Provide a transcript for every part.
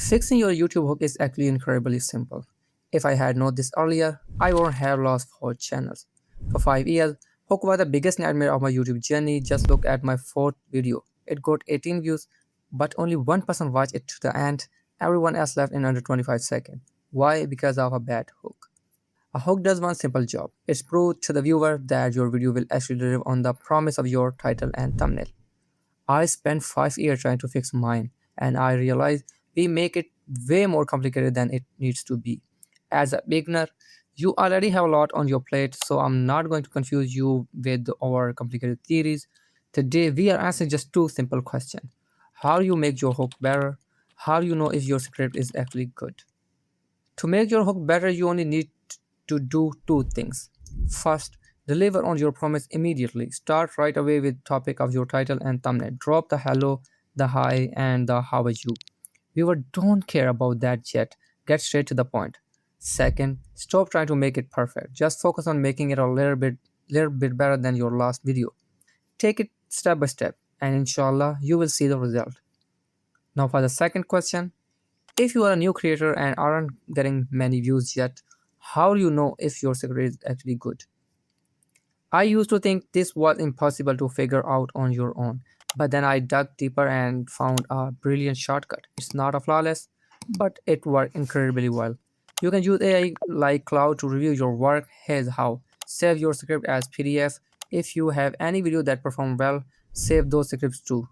Fixing your YouTube hook is actually incredibly simple. If I had known this earlier, I wouldn't have lost 4 channels. For 5 years, hook was the biggest nightmare of my YouTube journey. Just look at my fourth video. It got 18 views, but only one person watched it to the end. Everyone else left in under 25 seconds. Why? Because of a bad hook. A hook does one simple job. It's prove to the viewer that your video will actually deliver on the promise of your title and thumbnail. I spent 5 years trying to fix mine, and I realized we make it way more complicated than it needs to be. As a beginner, you already have a lot on your plate, so I'm not going to confuse you with our complicated theories. Today, we are answering just two simple questions. How you make your hook better? How you know if your script is actually good? To make your hook better, you only need to do two things. First, deliver on your promise immediately. Start right away with topic of your title and thumbnail. Drop the hello, the hi, and the how are you. Viewer don't care about that yet. Get straight to the point. Second, stop trying to make it perfect. Just focus on making it a little bit better than your last video. Take it step by step, and inshallah, you will see the result. Now for the second question, if you are a new creator and aren't getting many views yet, how do you know if your secret is actually good? I used to think this was impossible to figure out on your own, but then I dug deeper and found a brilliant shortcut. It's not a flawless, but it worked incredibly well. You can use AI like Cloud to review your work. Here's how. Save your script as PDF. If you have any video that perform well, save those scripts too.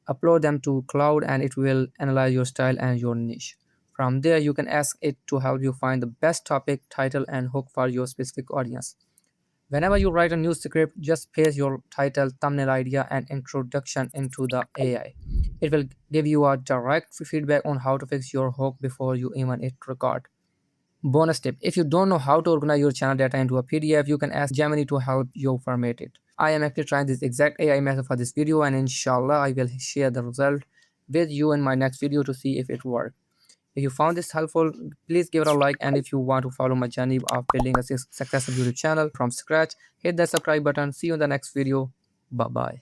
Upload them to Cloud and it will analyze your style and your niche. From there, you can ask it to help you find the best topic, title, and hook for your specific audience. Whenever you write a new script, just paste your title, thumbnail idea, and introduction into the AI. It will give you a direct feedback on how to fix your hook before you even hit record. Bonus tip, if you don't know how to organize your channel data into a PDF, you can ask Gemini to help you format it. I am actually trying this exact AI method for this video, and inshallah I will share the result with you in my next video to see if it works. If you found this helpful, please give it a like, and if you want to follow my journey of building a successful YouTube channel from scratch, hit that subscribe button. See you in the next video. Bye bye.